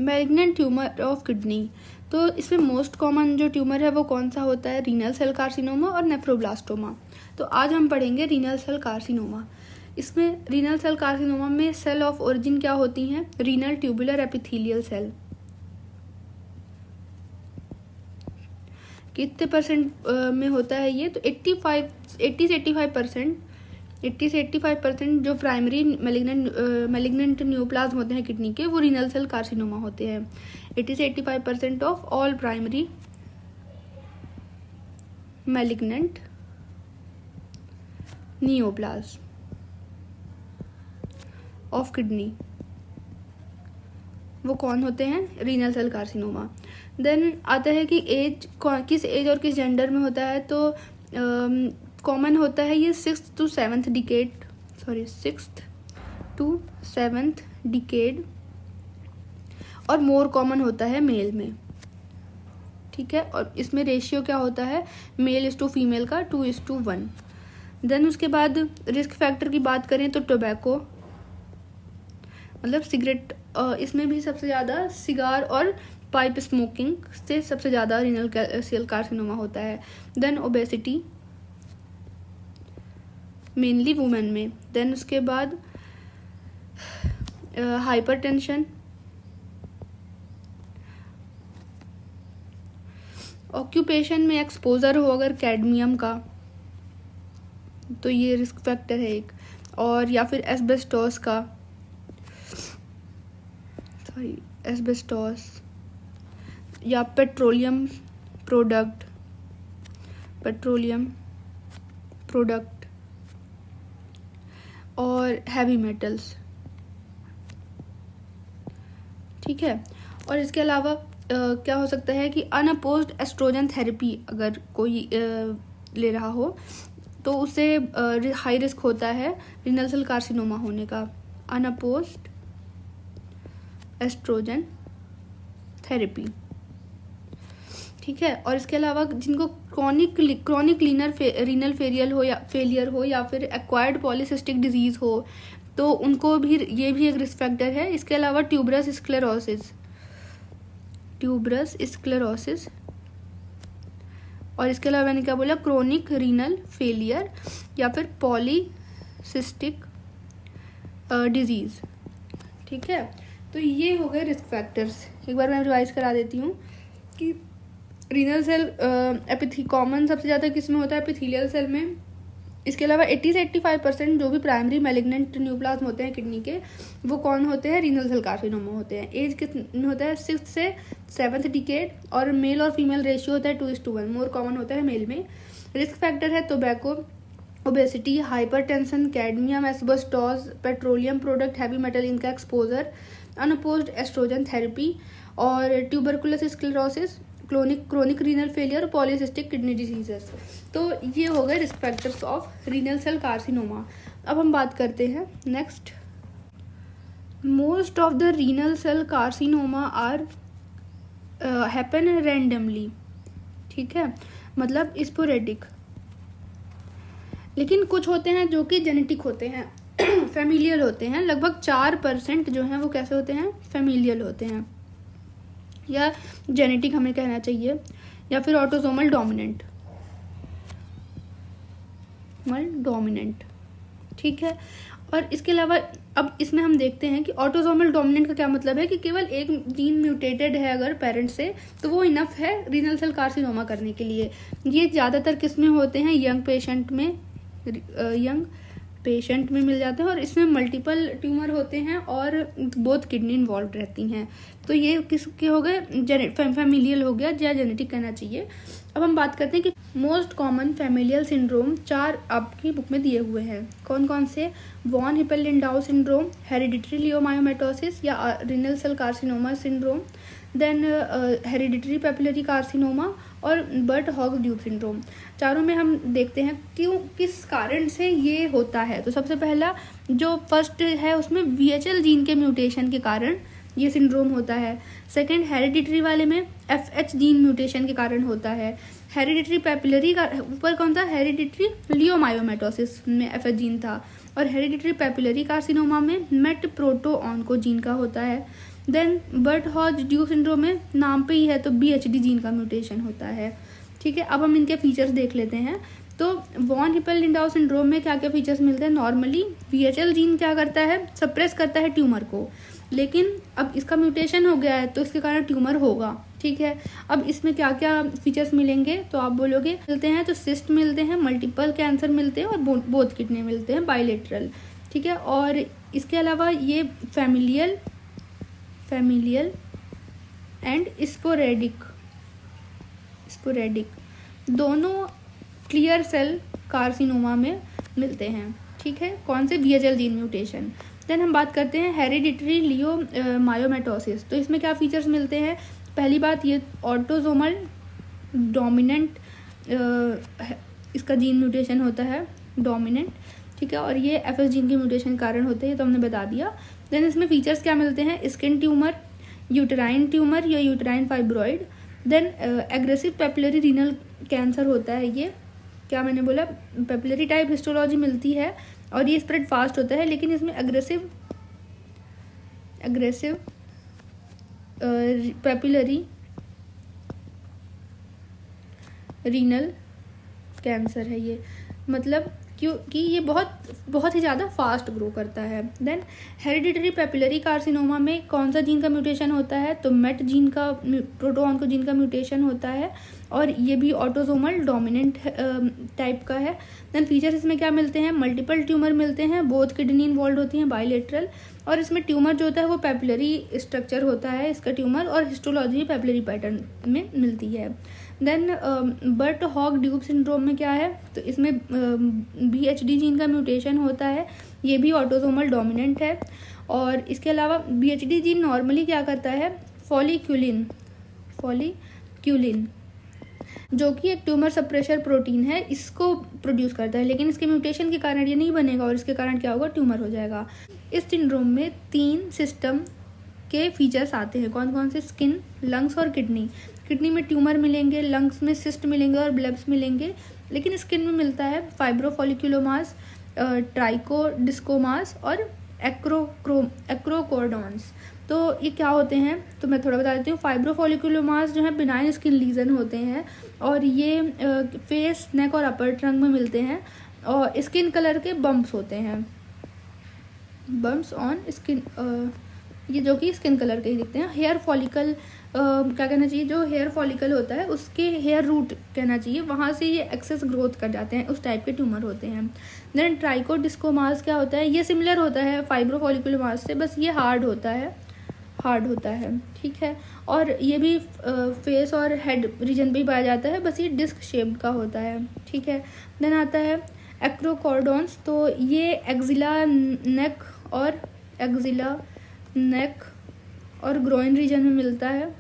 Malignant tumour of kidney, तो इसमें most common जो ट्यूमर है वो कौन सा होता है? रीनल सेल कार्सिनोमा और नेफ्रोब्लास्टोमा। तो आज हम पढ़ेंगे रीनल सेल कार्सिनोमा। इसमें रीनल सेल कार्सिनोमा में सेल ऑफ ओरिजिन क्या होती हैं? Renal tubular epithelial cell. कितने परसेंट में होता है ये? तो 80 से 85% जो प्राइमरी मैलिग्नेंट न्यूप्लाज्म होते हैं किडनी के, वो रीनल सेल कार्सिनोमा होते हैं। 80 से 85% of all primary malignant neoplasm of kidney वो कौन होते हैं? Renal cell carcinoma. देन आता है कि एज, किस एज और किस जेंडर में होता है? तो कॉमन होता है ये 6th to 7th डिकेड और मोर कॉमन होता है मेल में। ठीक है, और इसमें रेशियो क्या होता है? मेल इज टू फीमेल का 2:1। देन उसके बाद रिस्क फैक्टर की बात करें तो टोबैको, मतलब सिगरेट, इसमें भी सबसे ज़्यादा सिगार और पाइप स्मोकिंग से सबसे ज़्यादा रीनल सेल कार्सिनोमा होता है। देन ओबेसिटी, मेनली वुमेन में। देन उसके बाद हाइपरटेंशन, ऑक्यूपेशन में एक्सपोजर हो अगर कैडमियम का, तो ये रिस्क फैक्टर है एक, और या फिर एस्बेस्टोस का, या पेट्रोलियम प्रोडक्ट और हैवी मेटल्स। ठीक है, और इसके अलावा क्या हो सकता है कि अनअपोज्ड एस्ट्रोजन थेरेपी अगर कोई ले रहा हो तो उससे हाई रिस्क होता है रीनल सेल कार्सिनोमा होने का। Unopposed oestrogen therapy. ठीक है, और इसके अलावा जिनको क्रॉनिक रीनल फेलियर हो या फिर एक्वायर्ड पॉलीसिस्टिक डिजीज हो, तो उनको भी ये भी एक रिस्क फैक्टर है। इसके अलावा ट्यूबरस स्क्लेरोसिस, और इसके अलावा मैंने क्या बोला? क्रोनिक रीनल फेलियर या फिर पॉलीसिस्टिक डिजीज। ठीक है, तो ये हो गए रिस्क फैक्टर्स। एक बार मैं रिवाइज करा देती हूँ कि रीनल सेल कॉमन सबसे ज़्यादा किस में होता है? एपिथेलियल सेल में। इसके अलावा 80 से 85% जो भी प्राइमरी मैलिग्नेंट न्यूप्लाज्म होते हैं किडनी के, वो कौन होते हैं? रीनल सेल कार्सिनोमा होते हैं। एज कितने होता है? 6th से 7th डिकेड, और मेल और फीमेल रेशियो होता है 2:1, मोर कॉमन होता है मेल में। रिस्क फैक्टर है tobacco, obesity, hypertension, cadmium, asbestos, petroleum product, heavy metal इनका एक्सपोजर, अनअपोज्ड एस्ट्रोजन थेरेपी, और tuberculous sclerosis, chronic renal failure, polycystic kidney diseases. तो ये हो गए risk factors of renal cell carcinoma. अब हम बात करते हैं next. Most of the renal cell carcinoma are happen randomly. ठीक है, मतलब स्पोरेडिक। लेकिन कुछ होते हैं जो कि जेनेटिक होते हैं, फैमिलियल होते हैं। लगभग 4% जो हैं वो कैसे होते हैं? फैमिलियल होते हैं, या जेनेटिक हमें कहना चाहिए, या फिर ऑटोसोमल डोमिनेंट। ठीक है, और इसके अलावा अब इसमें हम देखते हैं कि ऑटोसोमल डोमिनेंट का क्या मतलब है कि केवल एक जीन म्यूटेटेड है अगर पेरेंट्स से, तो वो इनफ है रीनल सेल कार्सिनोमा करने के लिए। ये ज़्यादातर किस में होते हैं? यंग पेशेंट में मिल जाते हैं, और इसमें मल्टीपल ट्यूमर होते हैं और बोथ किडनी इन्वॉल्व रहती हैं। तो ये किसके हो गए? फैमिलियल हो गया, या जेनेटिक कहना चाहिए। अब हम बात करते हैं कि मोस्ट कॉमन फैमिलियल सिंड्रोम 4 आपकी बुक में दिए हुए हैं। कौन कौन से? Von Hippel Lindau syndrome, hereditary leiomyomatosis या renal cell carcinoma syndrome, then hereditary papillary carcinoma, और बर्ट हॉग ड्यूब सिंड्रोम। चारों में हम देखते हैं किस कारण से ये होता है। तो सबसे पहला जो फर्स्ट है उसमें VHL जीन के म्यूटेशन के कारण ये सिंड्रोम होता है। सेकंड, हेरिडिटरी वाले में FH जीन म्यूटेशन के कारण होता है। हेरिडिटरी पेपिलरी का ऊपर कौन था? हेरिडिटरी लियोमायोमेटोसिस में FH जीन था, और हेरिडिटरी पेपिलरी कार्सिनोमा में MET प्रोटो ऑन्को जीन का होता है। Then Birt Hogg Dube syndrome में नाम पे ही है तो BHD जीन का म्यूटेशन होता है। ठीक है, अब हम इनके फीचर्स देख लेते हैं। तो वॉन हिप्पल लिंडाउ सिंड्रोम में क्या क्या फीचर्स मिलते हैं। नॉर्मली VHL जीन क्या करता है, सप्रेस करता है ट्यूमर को, लेकिन अब इसका म्यूटेशन हो गया है तो इसके कारण ट्यूमर होगा। ठीक है, अब इसमें क्या क्या फीचर्स मिलेंगे तो आप बोलोगे मिलते हैं तो सिस्ट मिलते हैं, मल्टीपल कैंसर मिलते हैं और बोथ किडनी मिलते हैं बायलेटरल। ठीक है, और इसके अलावा ये फैमिलियल एंड स्पोरेडिक दोनों क्लियर सेल कार्सिनोमा में मिलते हैं। ठीक है, कौन से, VHL जीन म्यूटेशन। देन हम बात करते हैं हेरिडिटरी लियो मायोमेटोसिस। तो इसमें क्या फीचर्स मिलते हैं। पहली बात, ये ऑटोसोमल डोमिनेंट इसका जीन म्यूटेशन होता है, डोमिनेंट। ठीक है, और ये FS जीन के म्यूटेशन के कारण होते हैं, ये तो हमने बता दिया। देन इसमें फीचर्स क्या मिलते हैं, स्किन ट्यूमर, यूटेराइन ट्यूमर या uterine fibroid. Then aggressive papillary renal cancer होता है ये, क्या मैंने बोला, पेपिलरी टाइप हिस्टोलॉजी मिलती है और ये स्प्रेड फास्ट होता है, लेकिन इसमें एग्रेसिव पेपिलरी रीनल कैंसर है ये, मतलब क्योंकि ये बहुत ही ज़्यादा फास्ट ग्रो करता है। देन हेरिडिटरी पेपिलरी कार्सिनोमा में कौन सा जीन का म्यूटेशन होता है, तो MET जीन का, प्रोटोऑन्को जीन का म्यूटेशन होता है और ये भी ऑटोसोमल डोमिनेंट टाइप का है। देन फीचर्स इसमें क्या मिलते हैं, मल्टीपल ट्यूमर मिलते हैं, बोथ किडनी इन्वॉल्व होती हैं, बायलेटरल, और इसमें ट्यूमर जो होता है वो पेपिलरी स्ट्रक्चर होता है इसका ट्यूमर, और हिस्टोलॉजी पेपिलरी पैटर्न में मिलती है। Then Birt Hogg Dube syndrome में क्या है, तो इसमें BHD जीन का म्यूटेशन होता है, ये भी ऑटोसोमल डोमिनेंट है। और इसके अलावा BHD जीन नॉर्मली क्या करता है, फॉलिक्यूलिन जो कि एक ट्यूमर सप्रेशर प्रोटीन है, इसको प्रोड्यूस करता है, लेकिन इसके म्यूटेशन के कारण ये नहीं बनेगा और इसके कारण क्या होगा, ट्यूमर हो जाएगा। इस सिंड्रोम में 3 सिस्टम के फीचर्स आते हैं, कौन कौन से, स्किन, लंग्स और किडनी। किडनी में ट्यूमर मिलेंगे, लंग्स में सिस्ट मिलेंगे और ब्लेब्स मिलेंगे, लेकिन स्किन में मिलता है फाइब्रोफोलिकुलोमास, ट्राइकोडिस्कोमास और एक्रोकोर्डॉन्स। तो ये क्या होते हैं, तो मैं थोड़ा बता देती हूँ। फाइब्रोफोलिकुलोमास जो है बिनाइन स्किन लीजन होते हैं और ये फेस, नेक और अपर ट्रंक में मिलते हैं, और स्किन कलर के बम्प्स होते हैं, बम्प्स ऑन स्किन, ये जो कि स्किन कलर के ही दिखते हैं। हेयर फॉलिकल क्या कहना चाहिए, जो हेयर फॉलिकल होता है उसके हेयर रूट कहना चाहिए, वहाँ से ये एक्सेस ग्रोथ कर जाते हैं, उस टाइप के ट्यूमर होते हैं। देन ट्राइकोडिस्कोमास क्या होता है, ये सिमिलर होता है फाइब्रोफोलिकुलोमास से, बस ये हार्ड होता है। ठीक है, और ये भी फेस और हेड रीजन पे ही पाया जाता है, बस ये डिस्क शेप्ड का होता है। ठीक है, देन आता है एक्रोकॉर्डॉन्स, तो ये एक्जिला नेक और ग्रोइन रीजन में मिलता है।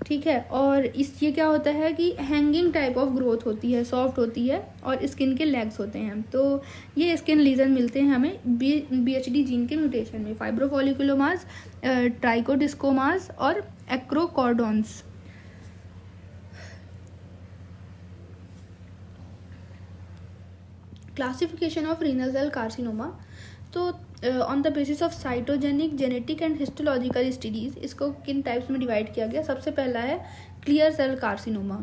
ठीक है, और ये क्या होता है कि हैंगिंग टाइप ऑफ ग्रोथ होती है, सॉफ्ट होती है और स्किन के लेग्स होते हैं। तो ये स्किन लीजन मिलते हैं हमें BHD जीन के म्यूटेशन में, फाइब्रोफोलिकुलोमास, ट्राइकोडिस्कोमास और acrochordons. Classification of renal cell carcinoma, so on the basis of cytogenic, genetic and histological studies इसको किन टाइप्स में डिवाइड किया गया। सबसे पहला है क्लियर सेल कार्सिनोमा।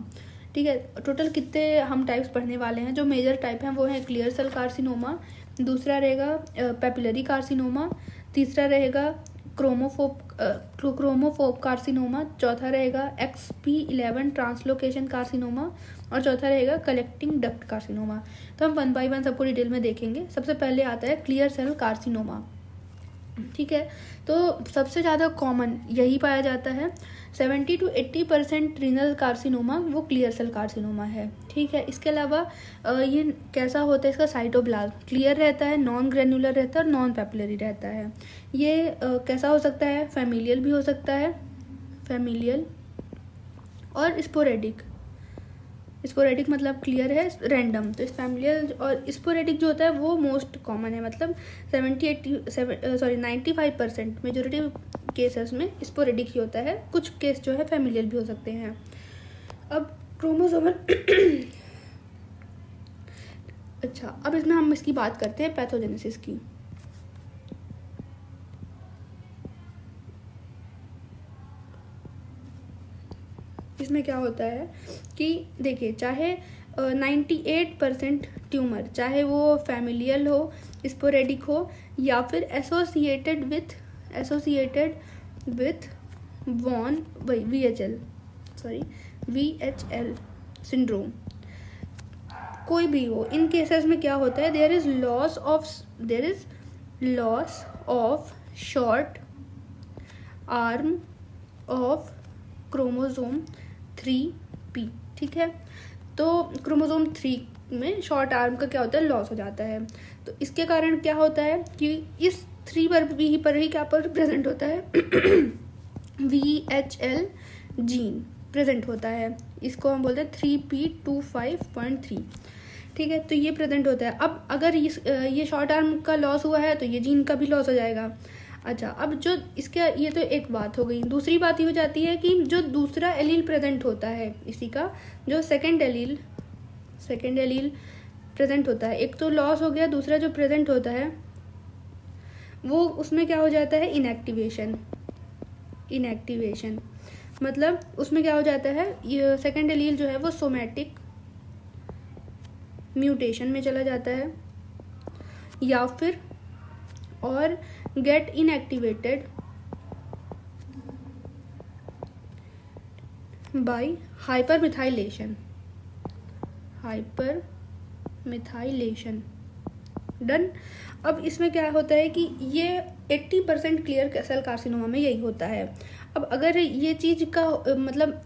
ठीक है, टोटल कितने हम टाइप्स पढ़ने वाले हैं, जो मेजर टाइप हैं वो है क्लियर सेल कार्सिनोमा, दूसरा रहेगा पेपिलरी कार्सिनोमा, तीसरा रहेगा क्रोमोफोब कार्सिनोमा, चौथा रहेगा XP11 ट्रांसलोकेशन कार्सिनोमा और चौथा रहेगा कलेक्टिंग डक्ट कार्सिनोमा। तो हम 1 बाय 1 सबको डिटेल में देखेंगे। सबसे पहले आता है क्लियर सेल कार्सिनोमा। ठीक है, तो सबसे ज़्यादा कॉमन यही पाया जाता है, 70 to 80% रीनल कार्सिनोमा वो क्लियर सेल कार्सिनोमा है। ठीक है, इसके अलावा ये कैसा होता है, इसका साइटोप्लाज्म क्लियर रहता है, नॉन ग्रेनुलर रहता है और नॉन पेपिलरी रहता है। ये कैसा हो सकता है, फैमिलियल भी हो सकता है, फैमिलियल और स्पोरेडिक मतलब क्लियर है, रैंडम। तो इस फैमिलियल और स्पोरेडिक जो होता है वो मोस्ट कॉमन है, मतलब 95% मेजोरिटी केसेस में स्पोरेडिक ही होता है, कुछ केस जो है फैमिलियल भी हो सकते हैं। अब क्रोमोसोमल अच्छा, अब इसमें हम इसकी बात करते हैं पैथोजेनेसिस की। में क्या होता है कि देखिए, चाहे 98% ट्यूमर, चाहे वो फैमिलियल हो, स्पोरेडिक हो, या फिर associated with von VHL syndrome, कोई भी हो, इन केसेस में क्या होता है, there is loss of short arm of chromosome 3p। ठीक है, तो क्रोमोसोम 3 में शॉर्ट आर्म का क्या होता है, लॉस हो जाता है। तो इसके कारण क्या होता है कि इस 3 पर ही क्या पर प्रेजेंट होता है VHL जीन प्रेजेंट होता है। इसको हम बोलते हैं 3p25.3। ठीक है, तो ये प्रेजेंट होता है। अब अगर ये शॉर्ट आर्म का लॉस हुआ है तो ये जीन का भी लॉस हो जाएगा। अच्छा, अब जो इसके, ये तो एक बात हो गई। दूसरी बात ये हो जाती है कि जो दूसरा एलील प्रेजेंट होता है इसी का, जो सेकेंड एलील प्रेजेंट होता है, एक तो लॉस हो गया, दूसरा जो प्रेजेंट होता है वो, उसमें क्या हो जाता है, इनएक्टिवेशन। मतलब उसमें क्या हो जाता है, ये सेकेंड एलील जो है वो सोमैटिक म्यूटेशन में चला जाता है, या फिर और गेट इनएक्टिवेटेड बाय हाइपरमिथाइलेशन। डन। अब इसमें क्या होता है कि ये 80% क्लियर सेल कार्सिनोमा में यही होता है। अब अगर ये चीज का मतलब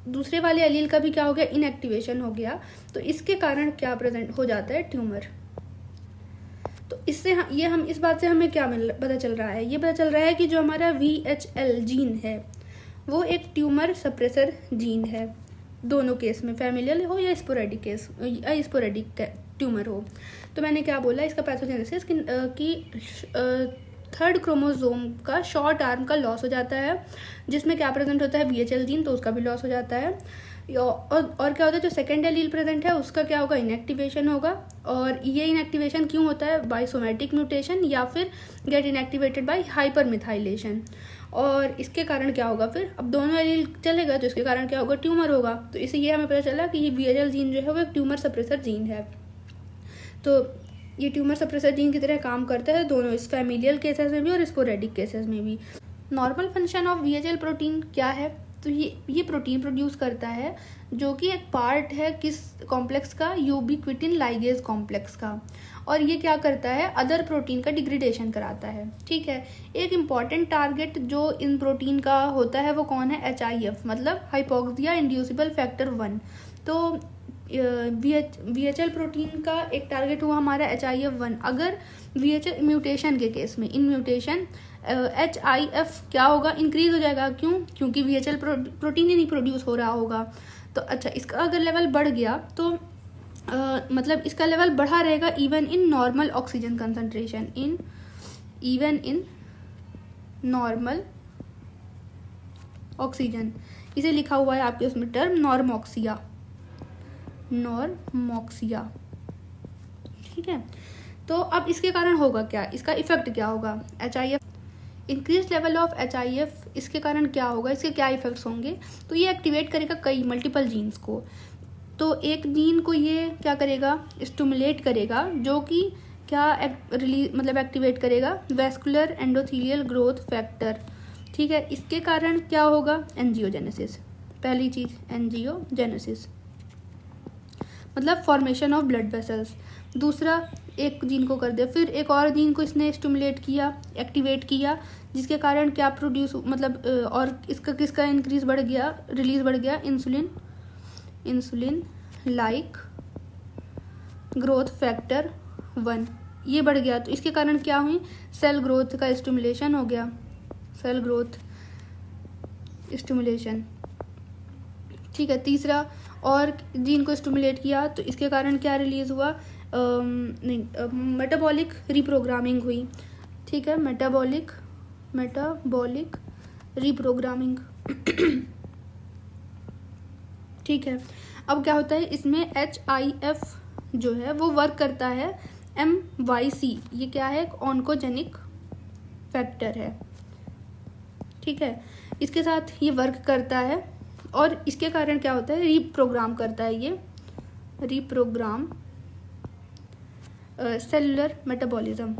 दूसरे वाले एलील का भी क्या हो गया, इनएक्टिवेशन हो गया, तो इसके कारण क्या प्रेजेंट हो जाता है, ट्यूमर। तो इससे हम इस बात से हमें क्या पता चल रहा है, ये पता चल रहा है कि जो हमारा VHL जीन है वो एक ट्यूमर सप्रेसर जीन है, दोनों केस में, फैमिलियल हो या स्पोरेडिक ट्यूमर हो। तो मैंने क्या बोला, इसका पैथोजेनेसिस कि 3rd क्रोमोसोम का शॉर्ट आर्म का लॉस हो जाता है, जिसमें क्या प्रेजेंट होता है, VHL जीन, तो उसका भी लॉस हो जाता है। और क्या होता है, जो सेकेंड एलील प्रेजेंट है उसका क्या होगा, इनएक्टिवेशन होगा। और ये इनएक्टिवेशन क्यों होता है, बाय सोमैटिक म्यूटेशन, या फिर गेट इनएक्टिवेटेड बाय हाइपरमिथाइलेशन। और इसके कारण क्या होगा, फिर अब दोनों एलील चलेगा तो इसके कारण क्या होगा, ट्यूमर होगा। तो इससे ये हमें पता चला कि ये VHL जीन जो है वो एक ट्यूमर सप्रेसर जीन है। तो ये ट्यूमर सप्रेसर जीन की तरह काम करता है दोनों, इस फैमिलियल केसेस में भी और स्पोरेडिक केसेस में भी। Normal function of VHL protein क्या है, तो ये प्रोटीन प्रोड्यूस करता है जो कि एक पार्ट है किस कॉम्प्लेक्स का, यूबिक्विटिन लाइगेज कॉम्प्लेक्स का। और ये क्या करता है, अदर प्रोटीन का डिग्रेडेशन कराता है। ठीक है, एक इम्पॉर्टेंट टारगेट जो इन प्रोटीन का होता है वो कौन है, HIF, मतलब हाइपोक्सिया इंड्यूसिबल फैक्टर 1। तो VHL प्रोटीन का एक टारगेट हुआ हमारा HIF1। अगर VHL म्यूटेशन के केस में, इन म्यूटेशन HIF क्या होगा, इंक्रीज हो जाएगा। क्यों, क्योंकि VHL प्रोटीन ही नहीं प्रोड्यूस हो रहा होगा। तो अच्छा, इसका अगर लेवल बढ़ गया तो मतलब इसका लेवल बढ़ा रहेगा even in normal oxygen concentration, even in normal oxygen. इसे लिखा हुआ है आपके उसमें टर्म नॉर्मोक्सिया। ठीक है, तो अब इसके कारण होगा क्या, इसका इफेक्ट क्या होगा, HIF increase level of HIF, इसके कारण क्या होगा, इसके क्या इफेक्ट्स होंगे। तो ये एक्टिवेट करेगा कई मल्टीपल जीन्स को। तो एक जीन को ये क्या करेगा, स्टिमुलेट करेगा, जो कि क्या मतलब एक्टिवेट करेगा, वेस्कुलर एंडोथेलियल ग्रोथ फैक्टर। ठीक है, इसके कारण क्या होगा, एंजियोजेनेसिस। पहली चीज एंजियोजेनेसिस मतलब फॉर्मेशन ऑफ ब्लड वेसल्स। दूसरा, एक जीन को कर दिया, फिर एक और जीन को इसने स्टिमुलेट किया, एक्टिवेट किया, जिसके कारण क्या प्रोड्यूस मतलब और इसका किसका इंक्रीज बढ़ गया, रिलीज बढ़ गया, इंसुलिन लाइक ग्रोथ फैक्टर 1, ये बढ़ गया। तो इसके कारण क्या हुई, सेल ग्रोथ का स्टिमुलेशन हो गया, सेल ग्रोथ स्टिमुलेशन। ठीक है, तीसरा और जीन को स्टिमुलेट किया तो इसके कारण क्या रिलीज हुआ, मेटाबॉलिक रिप्रोग्रामिंग हुई। ठीक है, मेटाबॉलिक रिप्रोग्रामिंग। ठीक है, अब क्या होता है इसमें, HIF जो है वो वर्क करता है MYC, ये क्या है, ऑन्कोजेनिक फैक्टर है। ठीक है, इसके साथ ये वर्क करता है और इसके कारण क्या होता है, रीप्रोग्राम करता है ये, रीप्रोग्राम सेलुलर मेटाबॉलिज्म।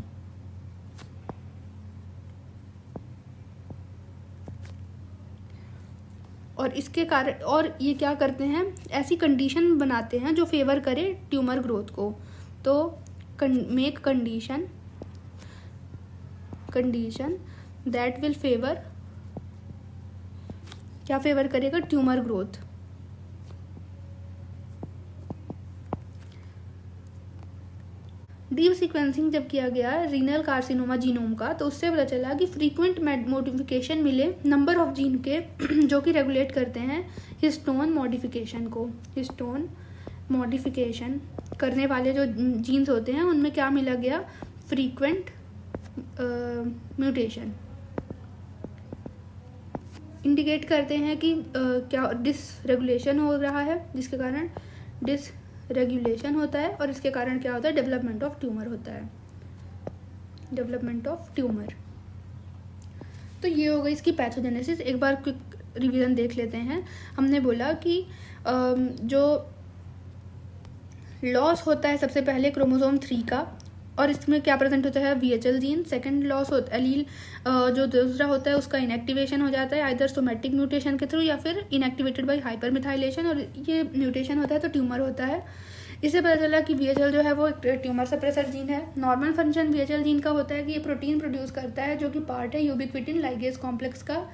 और इसके कारण, और ये क्या करते हैं, ऐसी कंडीशन बनाते हैं जो फेवर करे ट्यूमर ग्रोथ को। तो make condition that will favour, क्या फेवर करेगा, ट्यूमर ग्रोथ। डीप सीक्वेंसिंग जब किया गया रीनल कार्सिनोमा जीनोम का, तो उससे पता चला कि फ्रीक्वेंट मॉडिफिकेशन मिले नंबर ऑफ जीन के जो कि रेगुलेट करते हैं हिस्टोन मॉडिफिकेशन को। हिस्टोन मॉडिफिकेशन करने वाले जो जीन्स होते हैं उनमें क्या मिला गया, फ्रीक्वेंट म्यूटेशन। इंडिकेट करते हैं कि क्या डिसरेगुलेशन हो रहा है, जिसके कारण रेगुलेशन होता है, और इसके कारण क्या होता है, डेवलपमेंट ऑफ ट्यूमर होता है, डेवलपमेंट ऑफ ट्यूमर। तो ये हो गई इसकी पैथोजेनेसिस। एक बार क्विक रिवीजन देख लेते हैं। हमने बोला कि जो लॉस होता है सबसे पहले क्रोमोसोम 3 का, और इसमें क्या प्रेजेंट होता है, VHL जीन। सेकंड लॉस होता एलील जो दूसरा होता है उसका इनएक्टिवेशन हो जाता है, आइदर सोमेटिक म्यूटेशन के थ्रू या फिर इनएक्टिवेटेड बाय हाइपरमिथाइलेशन, और ये म्यूटेशन होता है तो ट्यूमर होता है। इससे पता चला कि VHL जो है वो एक ट्यूमर सप्रेसर जीन है। नॉर्मल फंक्शन VHL जीन का होता है कि ये प्रोटीन प्रोड्यूस करता है जो कि पार्ट है यूबिक्विटिन लाइगेज कॉम्प्लेक्स का,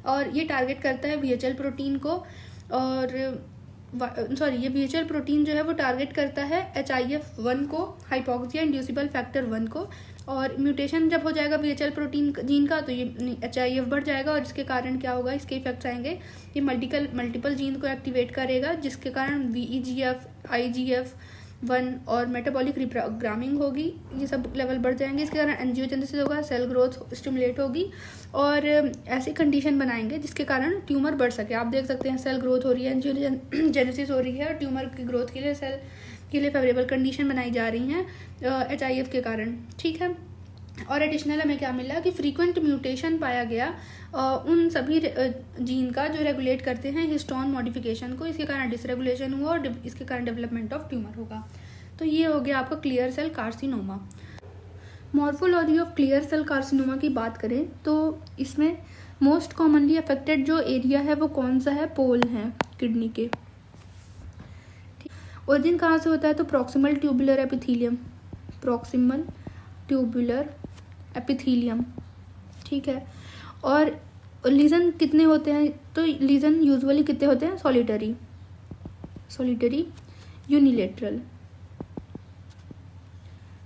और ये टारगेट करता है VHL प्रोटीन को, और ये VHL प्रोटीन जो है वो टारगेट करता है HIF1 को, हाइपोक्सिया इंड्यूसिबल फैक्टर 1 को। और म्यूटेशन जब हो जाएगा VHL प्रोटीन जीन का तो ये HIF बढ़ जाएगा, और इसके कारण क्या होगा, इसके इफेक्ट्स आएंगे, ये मल्टीपल जीन को एक्टिवेट करेगा, जिसके कारण VEGF, IGF-1 और मेटाबॉलिक रिप्रोग्रामिंग होगी, ये सब लेवल बढ़ जाएंगे। इसके कारण एंजियोजेनेसिस होगा, सेल ग्रोथ स्टिमुलेट होगी, और ऐसी कंडीशन बनाएंगे जिसके कारण ट्यूमर बढ़ सके। आप देख सकते हैं सेल ग्रोथ हो रही है, एंजियोजेनेसिस हो रही है, और ट्यूमर की ग्रोथ के लिए सेल के लिए फेवरेबल कंडीशन बनाई जा रही हैं HIF के कारण, ठीक है। और एडिशनल हमें क्या मिला कि फ्रीक्वेंट म्यूटेशन पाया गया उन सभी जीन का जो रेगुलेट करते हैं हिस्टोन मॉडिफिकेशन को, इसके कारण डिसरेगुलेशन हुआ और इसके कारण डेवलपमेंट ऑफ ट्यूमर होगा। तो ये हो गया आपका clear cell carcinoma. Morphology of clear cell carcinoma की बात करें तो इसमें मोस्ट कॉमनली अफेक्टेड जो एरिया है वो कौन सा है, पोल है किडनी के। ओरिजिन कहाँ से होता है, तो proximal tubular epithelium, proximal tubular epithelium, ठीक है। और लीजन कितने होते हैं, तो लीजन यूजुअली कितने होते हैं, सॉलिटरी यूनिलेटरल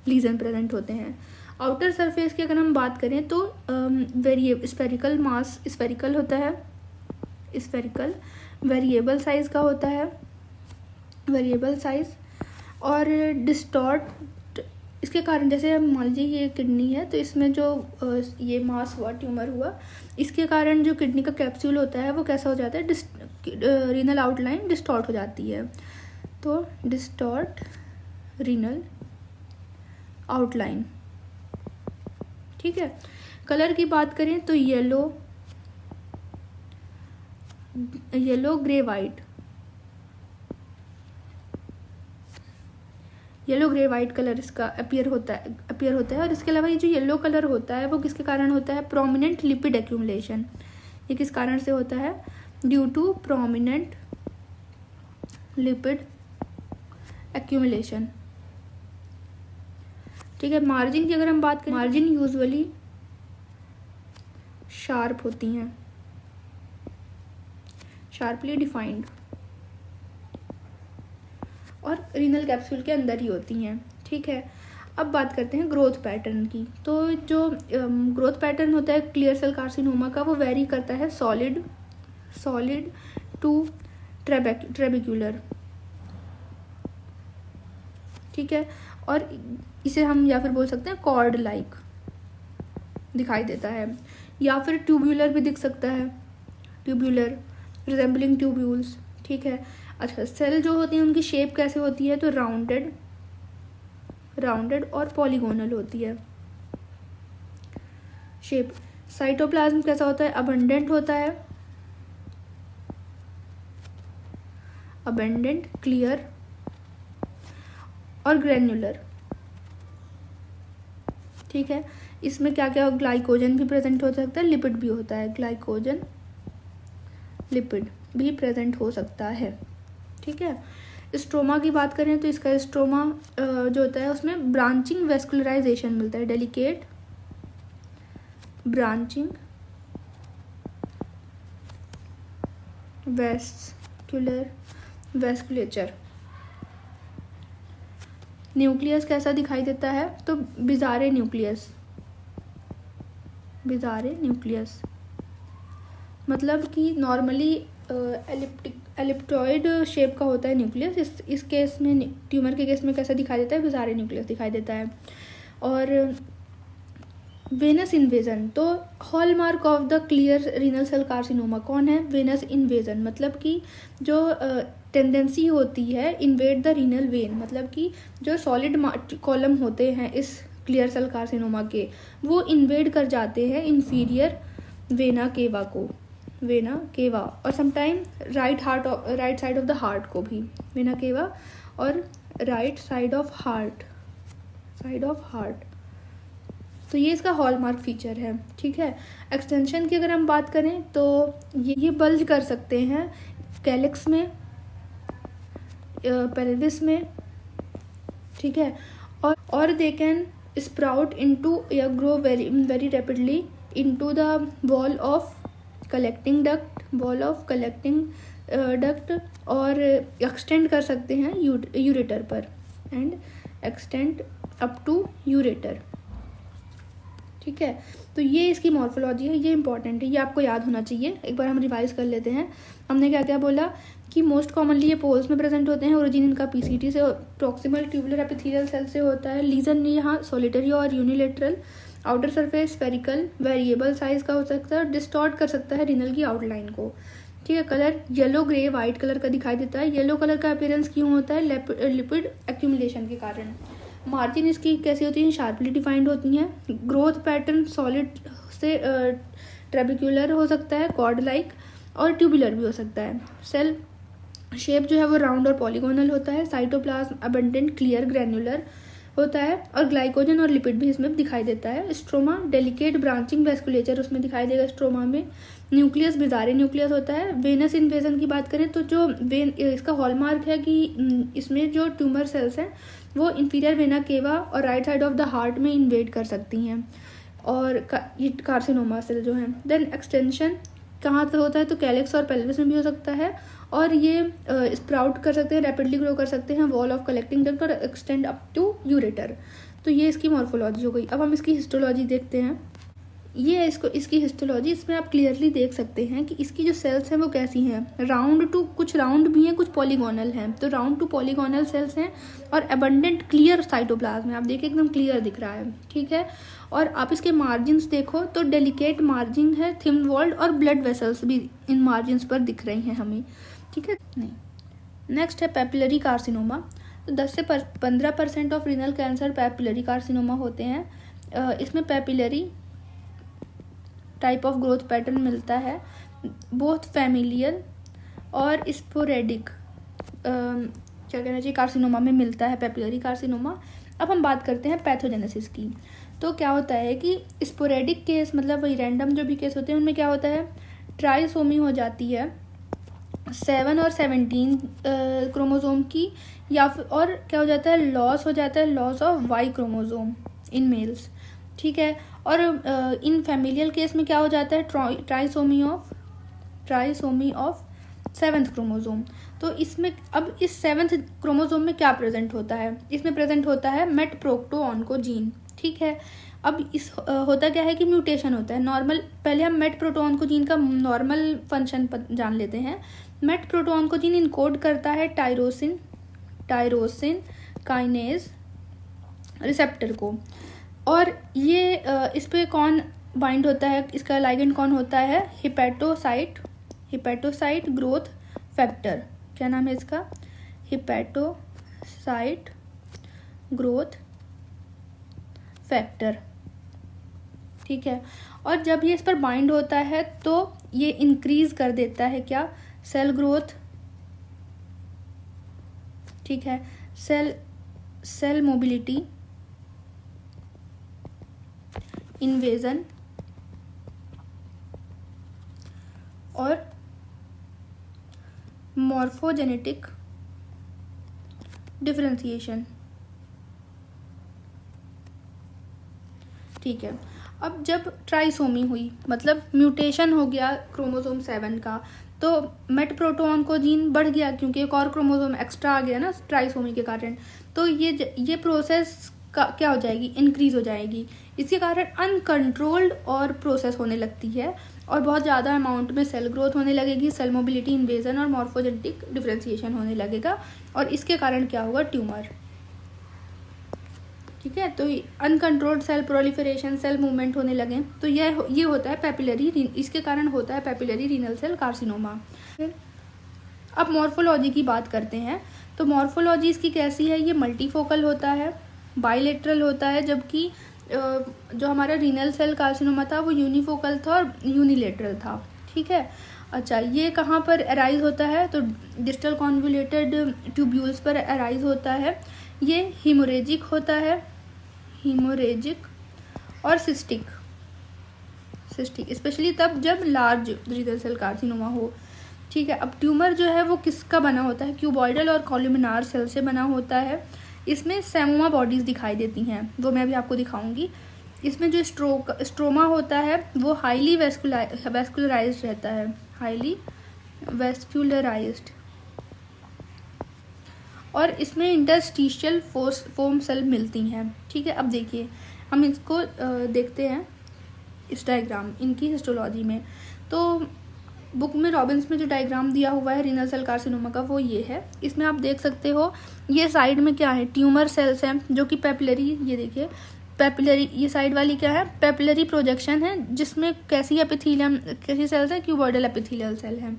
लीजन प्रेजेंट होते हैं। आउटर सरफेस की अगर हम बात करें तो स्फेरिकल मास, स्फेरिकल होता है, स्फेरिकल वेरिएबल साइज का होता है, वेरिएबल साइज, और डिस्टॉर्ट इसके कारण, जैसे मान लीजिए ये किडनी है तो इसमें जो ये मास हुआ, ट्यूमर हुआ, इसके कारण जो किडनी का कैप्सूल होता है वो कैसा हो जाता है, रीनल आउटलाइन डिस्टॉर्ट हो जाती है। तो डिस्टॉर्ट रीनल आउटलाइन, ठीक है। कलर की बात करें तो yellow grey white, yellow grey white colour इसका अपीयर होता है। और इसके अलावा ये जो येलो कलर होता है वो किसके कारण होता है, प्रोमिनेंट लिपिड एक्यूमुलेशन। ये किस कारण से होता है, due to prominent lipid accumulation, ठीक है। मार्जिन की अगर हम बात करें, मार्जिन यूजुअली शार्प होती हैं, शार्पली डिफाइंड, और रीनल कैप्सूल के अंदर ही होती हैं, ठीक है। अब बात करते हैं ग्रोथ पैटर्न की। तो जो ग्रोथ पैटर्न होता है क्लियर सेल कार्सिनोमा का वो वेरी करता है सॉलिड टू ट्रेबिक्यूलर, ठीक है। और इसे हम या फिर बोल सकते हैं कॉर्ड लाइक दिखाई देता है, या फिर ट्यूब्यूलर भी दिख सकता है, ट्यूब्यूलर रिजेंबलिंग ट्यूब्यूल्स, ठीक है। अच्छा, सेल जो होती हैं उनकी शेप कैसे होती है, तो राउंडेड और पॉलीगोनल होती है शेप। साइटोप्लाज्म कैसा होता है, अबंडेंट होता है, अबेंडेंट, क्लियर और ग्रेन्युलर। ठीक है, इसमें क्या क्या, ग्लाइकोजन भी प्रेजेंट हो सकता है, लिपिड भी होता है, ग्लाइकोजन लिपिड भी प्रेजेंट हो सकता है। ठीक है, स्ट्रोमा की बात करें तो इसका स्ट्रोमा जो होता है उसमें ब्रांचिंग वेस्कुलराइजेशन मिलता है, डेलिकेट ब्रांचिंग वेस्कुलेचर। न्यूक्लियस कैसा दिखाई देता है, तो बिजारे न्यूक्लियस मतलब कि नॉर्मली एलिप्टॉइड शेप का होता है न्यूक्लियस। इस केस में, ट्यूमर के केस में कैसा दिखाई देता है, बिजारे न्यूक्लियस दिखाई देता है। और वेनस इन्वेजन, तो hallmark of the clear renal cell carcinoma कौन है, वेनस इन्वेजन, मतलब कि जो टेंडेंसी होती है इन्वेड द रीनल वेन, मतलब कि जो सॉलिड कॉलम होते हैं इस क्लियर सेल कार्सिनोमा के, वो इन्वेड कर जाते हैं इंफीरियर वेना केवा और sometime right side of the heart को भी, वेना केवा और राइट साइड ऑफ हार्ट। तो ये इसका हॉलमार्क फीचर है। ठीक है, एक्सटेंशन की अगर हम बात करें तो ये बल्ज कर सकते हैं कैलिक्स में, पेल्विस में। ठीक है, और दे कैन स्प्राउट इनटू या grow very rapidly into the wall of collecting duct और एक्सटेंड कर सकते हैं यूरेटर पर, and extend up to ureter. ठीक है, तो ये इसकी मॉर्फोलॉजी है, ये इंपॉर्टेंट है, ये आपको याद होना चाहिए। एक बार हम रिवाइज कर लेते हैं। हमने क्या क्या बोला कि मोस्ट कॉमनली ये पोल्स में प्रेजेंट होते हैं, ओरिजिन इनका पीसीटी से, प्रॉक्सिमल ट्यूबुलर एपिथेलियल सेल से होता है, लीजन यहाँ सॉलिटरी और unilateral, outer surface spherical, variable size का हो सकता है, डिस्टॉर्ट कर सकता है रीनल की आउटलाइन को। ठीक है, colour yellow grey white colour का दिखाई देता है। येलो कलर का अपीयरेंस क्यों होता है, लिपिड एक्यूमुलेशन के कारण। मार्जिन इसकी कैसी होती है, शार्पली डिफाइंड होती हैं। ग्रोथ पैटर्न सॉलिड से ट्रेबिक्युलर हो सकता है, कॉर्ड लाइक, और ट्यूबुलर भी हो सकता है। सेल शेप जो है वो राउंड और पॉलीगोनल होता है। साइटोप्लाज्म अबंडेंट, क्लियर, ग्रैन्युलर होता है और ग्लाइकोजन और लिपिड भी इसमें दिखाई देता है। स्ट्रोमा डेलिकेट ब्रांचिंग वेस्कुलेचर उसमें दिखाई देगा स्ट्रोमा में। न्यूक्लियस बिजारे न्यूक्लियस होता है। वेनस इन्वेजन की बात करें तो जो इसका हॉलमार्क है कि इसमें जो ट्यूमर सेल्स हैं वो इंफीरियर वेना केवा और right side of the heart में इन्वेड कर सकती हैं और ये कार्सिनोमा सेल जो हैं। देन एक्सटेंशन कहाँ तक होता है, तो कैलिक्स और पेल्विस में भी हो सकता है और ये स्प्राउट कर सकते हैं, रैपिडली ग्रो कर सकते हैं वॉल ऑफ कलेक्टिंग डक्ट और एक्सटेंड अप टू यूरेटर। तो ये इसकी मॉर्फोलॉजी हो गई। अब हम इसकी हिस्टोलॉजी देखते हैं। ये है इसकी हिस्टोलॉजी। इसमें आप क्लियरली देख सकते हैं कि इसकी जो सेल्स हैं वो कैसी हैं, राउंड टू, कुछ राउंड भी हैं, कुछ पॉलीगोनल हैं। तो राउंड टू पॉलीगोनल सेल्स हैं और एबंडेंट क्लियर साइटोप्लाज्म है। आप देखिए एकदम क्लियर दिख रहा है। ठीक है, और आप इसके मार्जिन्स देखो तो डेलिकेट मार्जिन है, थिन वॉल्ड, और ब्लड वेसल्स भी इन मार्जिन्स पर दिख रही हैं हमें। ठीक है, नहीं, नेक्स्ट है पैपिलरी कार्सिनोमा। तो 10 से 15% of renal cancer papillary carcinoma होते हैं। इसमें papillary type of growth pattern मिलता है, बोथ फैमिलियल और स्पोरेडिक क्या कहना चाहिए कार्सिनोमा में मिलता है पैपिलरी कार्सिनोमा। अब हम बात करते हैं पैथोजेनेसिस की। तो क्या होता है कि स्पोरेडिक केस, मतलब वही रैंडम जो भी केस होते हैं उनमें क्या होता है, ट्राइसोमी हो जाती है 7 और 17 क्रोमोसोम की, या फिर और क्या हो जाता है, loss of Y chromosome in males. ठीक है, और इन फैमिलियल केस में क्या हो जाता है, ट्राइसोमी ऑफ 7th क्रोमोसोम। तो इसमें अब इस 7th क्रोमोसोम में क्या प्रेजेंट होता है, इसमें प्रेजेंट होता है मेटप्रोक्टोऑन्कोजीन। ठीक है, अब इस होता क्या है कि म्यूटेशन होता है। नॉर्मल, पहले हम मेटप्रोक्टोऑन्कोजीन का नॉर्मल फंक्शन जान लेते हैं। मेटप्रोक्टोऑन्कोजीन इनकोड करता है टायरोसिन काइनेज रिसेप्टर को, और ये इस पे कौन बाइंड होता है, इसका लाइगेंड कौन होता है, हिपैटोसाइट ग्रोथ फैक्टर। क्या नाम है इसका, हिपैटोसाइट ग्रोथ फैक्टर। ठीक है, और जब ये इस पर बाइंड होता है तो ये इंक्रीज कर देता है क्या, सेल ग्रोथ ठीक है, सेल मोबिलिटी, इन्वेजन और मॉर्फोजेनेटिक डिफरेंशिएशन। ठीक है, अब जब ट्राइसोमी हुई, मतलब म्यूटेशन हो गया क्रोमोसोम 7 का, तो मेट प्रोटोन को जीन बढ़ गया क्योंकि एक और क्रोमोसोम एक्स्ट्रा आ गया ना ट्राइसोमी के कारण। तो ये प्रोसेस क्या हो जाएगी, इंक्रीज हो जाएगी। इसके कारण अनकंट्रोल्ड और प्रोसेस होने लगती है और बहुत ज़्यादा अमाउंट में सेल ग्रोथ होने लगेगी, सेल मोबिलिटी, इन्वेजन और मॉर्फोजेनेटिक डिफरेंशिएशन होने लगेगा और इसके कारण क्या होगा, ट्यूमर। ठीक है, तो uncontrolled cell proliferation, cell movement होने लगे, तो ये होता है पेपिलरी, इसके कारण होता है पेपिलरी रीनल सेल कार्सिनोमा। अब मॉर्फोलॉजी की बात करते हैं, तो मॉर्फोलॉजी इसकी कैसी है, ये मल्टीफोकल होता है, बाइलेटरल होता है, जबकि जो हमारा रीनल सेल कार्सिनोमा था वो यूनिफोकल था और यूनिलेटरल था। ठीक है, अच्छा, ये कहाँ पर अराइज होता है, तो डिस्टल कॉन्वोल्यूटेड ट्यूब्यूल्स पर अराइज होता है। ये हीमोरेजिक होता है, हीमोरेजिक और सिस्टिक स्पेशली तब जब लार्ज रीनल सेल कार्सिनोमा हो। ठीक है, अब ट्यूमर जो है वो किसका बना होता है, क्यूबॉइडल और कॉलुमिनार सेल से बना होता है। इसमें सेमोमा बॉडीज दिखाई देती हैं, वो मैं अभी आपको दिखाऊंगी। इसमें जो स्ट्रोमा होता है वो हाईली वेस्कुलराइज्ड रहता है, हाईली वेस्कुलराइज्ड, और इसमें इंटरस्टिशियल फोम सेल मिलती हैं। ठीक है, अब देखिए हम इसको देखते हैं इस डायग्राम, इनकी हिस्टोलॉजी में। तो बुक में रॉबिन्स में जो डायग्राम दिया हुआ है रीनल सेल कार्सिनोमा का वो ये है। इसमें आप देख सकते हो ये साइड में क्या है, ट्यूमर सेल्स हैं जो कि पेपिलरी, ये देखिए पेपिलरी, ये साइड वाली क्या है, पेपिलरी प्रोजेक्शन है, जिसमें कैसी एपिथेलियम, कैसी सेल्स है, क्यूबॉइडल एपिथेलियल सेल है,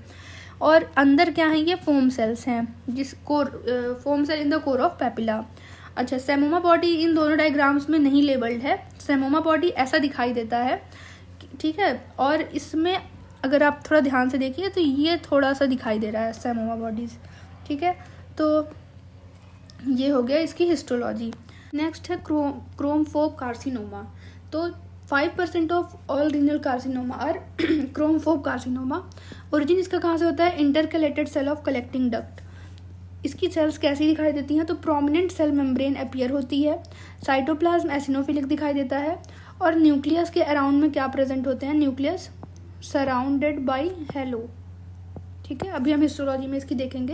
और अंदर क्या है, ये फोम सेल्स हैं, जिसको foam cell in the core of papilla. अच्छा, सेमोमा बॉडी इन दोनों डायग्राम्स में नहीं लेबल्ड है, सेमोमा बॉडी ऐसा दिखाई देता है। ठीक है, और इसमें अगर आप थोड़ा ध्यान से देखिए तो ये थोड़ा सा दिखाई दे रहा है सेमोमा बॉडीज। ठीक है, तो ये हो गया इसकी हिस्टोलॉजी। नेक्स्ट है क्रोमफोब कार्सिनोमा। तो 5% of all renal carcinoma are chromophobe carcinoma. Origin इसका कहाँ से होता है, intercalated cell of collecting duct. इसकी सेल्स कैसी दिखाई देती हैं, तो प्रोमिनेंट सेल मेम्ब्रेन अपीयर होती है, साइटोप्लाज्म एसिनोफिलिक दिखाई देता है, और न्यूक्लियस के अराउंड में क्या प्रेजेंट होते हैं, न्यूक्लियस सराउंडेड बाय हेलो। ठीक है, अभी हम हिस्टोलॉजी में इसकी देखेंगे।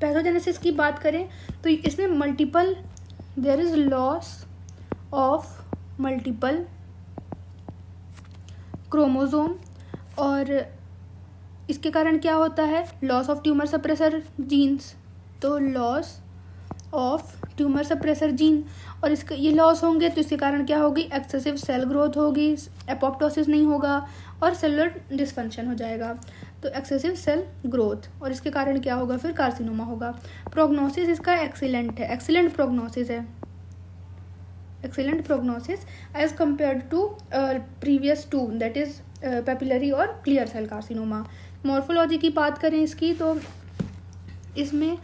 पैथोजेनेसिस की बात करें तो इसमें multiple, there is loss of multiple chromosome, और इसके कारण क्या होता है, loss of tumour suppressor genes, तो loss of tumour suppressor gene, और इसके ये लॉस होंगे तो इसके कारण क्या होगी, एक्सेसिव सेल ग्रोथ होगी, एपोप्टोसिस नहीं होगा और सेलुलर डिस्फंक्शन हो जाएगा, तो एक्सेसिव सेल ग्रोथ, और इसके कारण क्या होगा, फिर कार्सिनोमा होगा। प्रोग्नोसिस इसका एक्सीलेंट है, एक्सीलेंट प्रोग्नोसिस है, excellent prognosis as compare to previous two, that is papillary और क्लियर सेल कार्सिनोमा। मॉर्फोलॉजी की बात करें इसकी, तो इसमें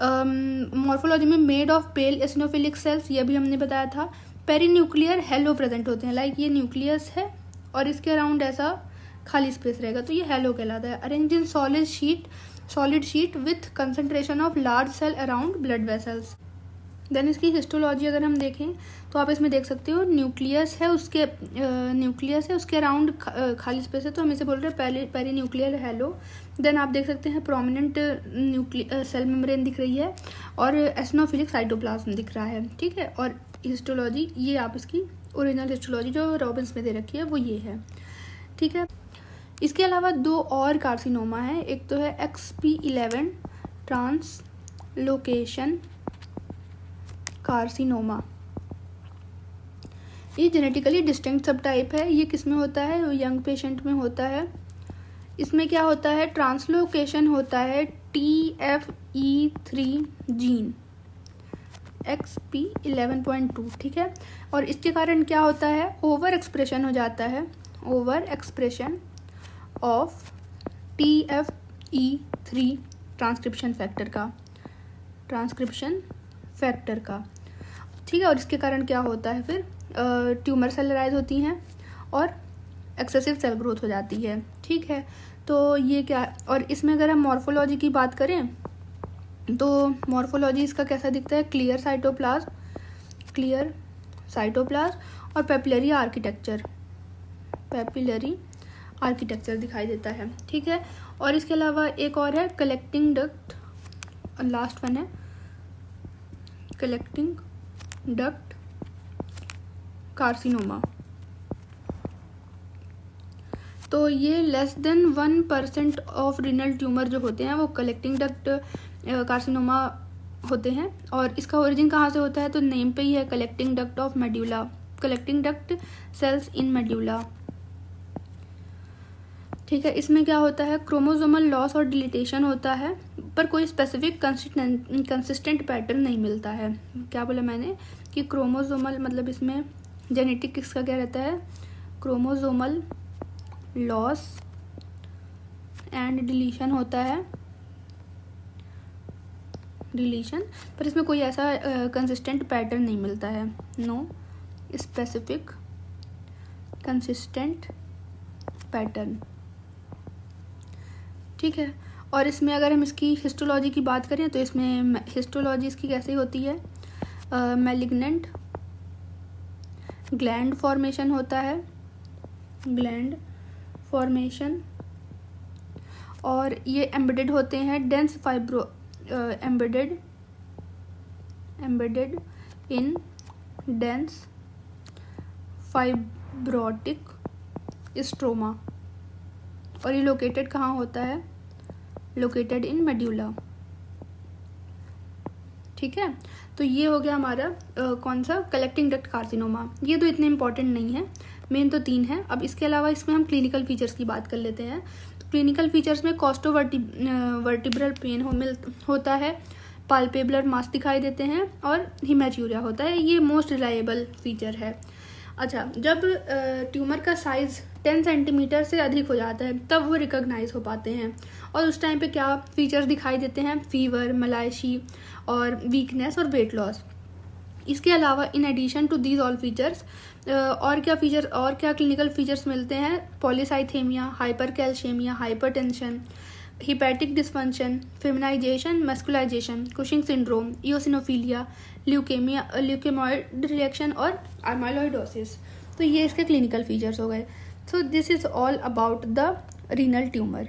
मॉर्फोलॉजी में made of pale eosinophilic cells, ये भी हमने बताया था। पेरीन्यूक्लियर हेलो प्रेजेंट होते हैं, लाइक ये न्यूक्लियस है और इसके अराउंड ऐसा खाली स्पेस रहेगा, तो ये हेलो कहलाता है। Arrange in solid sheet with concentration of large cell around blood vessels. Then इसकी हिस्टोलॉजी अगर हम देखें तो आप इसमें देख सकते हो न्यूक्लियस है, उसके अराउंड खाली स्पेस है, तो हम इसे बोल रहे हैं पेरीन्यूक्लियर हेलो। देन आप देख सकते हैं प्रोमिनेंट सेल मेम्ब्रेन दिख रही है और एसिनोफिलिक साइटोप्लाज्म दिख रहा है। ठीक है, और हिस्टोलॉजी ये आप इसकी ओरिजिनल हिस्टोलॉजी जो रॉबिन्स में दे रखी है वो ये है। ठीक है, इसके अलावा दो और कार्सिनोमा है, एक तो है XP11 ट्रांसलोकेशन कार्सिनोमा। ये जेनेटिकली डिस्टिंक्ट सब टाइप है, ये किस में होता है, यंग पेशेंट में होता है। इसमें क्या होता है, ट्रांसलोकेशन होता है TFE3 जीन XP11.2। ठीक है, और इसके कारण क्या होता है, ओवर एक्सप्रेशन हो जाता है, over expression of TFE3 transcription factor का, ट्रांसक्रिप्शन फैक्टर का, ठीक है। और इसके कारण क्या होता है फिर, ट्यूमर सेल राइज होती हैं और एक्सेसिव सेल ग्रोथ हो जाती है, ठीक है। तो ये क्या, और इसमें अगर हम मॉर्फोलॉजी की बात करें तो मॉर्फोलॉजी इसका कैसा दिखता है, क्लियर साइटोप्लाज्म और पेपिलरी आर्किटेक्चर दिखाई देता है, ठीक है। और इसके अलावा एक और है कलेक्टिंग डक्ट, लास्ट वन है कलेक्टिंग डक्ट कार्सिनोमा। तो ये less than 1% of renal tumour जो होते हैं वो कलेक्टिंग डक्ट कार्सिनोमा होते हैं। और इसका ओरिजिन कहाँ से होता है, तो नेम पे ही है, collecting duct of medulla, collecting duct cells in medulla, ठीक है। इसमें क्या होता है, क्रोमोसोमल लॉस और डिलीटेशन होता है, पर कोई स्पेसिफिक कंसिस्टेंट पैटर्न नहीं मिलता है। क्या बोला मैंने कि क्रोमोसोमल मतलब इसमें जेनेटिक किसका क्या रहता है, क्रोमोसोमल लॉस एंड डिलीशन होता है, पर इसमें कोई ऐसा कंसिस्टेंट पैटर्न नहीं मिलता है, नो स्पेसिफिक कंसिस्टेंट पैटर्न, ठीक है। और इसमें अगर हम इसकी हिस्टोलॉजी की बात करें तो इसमें हिस्टोलॉजी इसकी कैसे होती है, मैलिग्नेंट ग्लैंड फॉर्मेशन होता है, ग्लैंड फॉर्मेशन, और ये एम्बेडेड होते हैं dense fibro embedded in dense fibrotic stroma. और ये लोकेटेड कहाँ होता है, लोकेटेड इन मेड्यूला, ठीक है। तो ये हो गया हमारा कौन सा, कलेक्टिंग डक्ट कार्सिनोमा। ये तो इतने इंपॉर्टेंट नहीं है, मेन तो 3 है। अब इसके अलावा इसमें हम क्लिनिकल फीचर्स की बात कर लेते हैं। तो क्लिनिकल फीचर्स में कॉस्टोवर्टिब्रल पेन होता है, पाल्पेबुलर मास दिखाई देते हैं और हिमैच्यूरिया होता है, ये मोस्ट रिलायबल फीचर है। अच्छा, जब ट्यूमर का साइज 10 सेंटीमीटर से अधिक हो जाता है तब वो रिकॉग्नाइज हो पाते हैं, और उस टाइम पे क्या फीचर्स दिखाई देते हैं, फीवर, मलाइशी और वीकनेस और वेट लॉस। इसके अलावा in addition to these all features और क्या क्लिनिकल फीचर्स मिलते हैं, polycythaemia, hypercalcaemia, hypertension, hepatic dysfunction, feminisation, masculinisation, Cushing syndrome, eosinophilia, leukaemoid reaction और एमाइलोइडोसिस। तो ये इसके क्लिनिकल फीचर्स हो गए। So this is all about the renal tumour.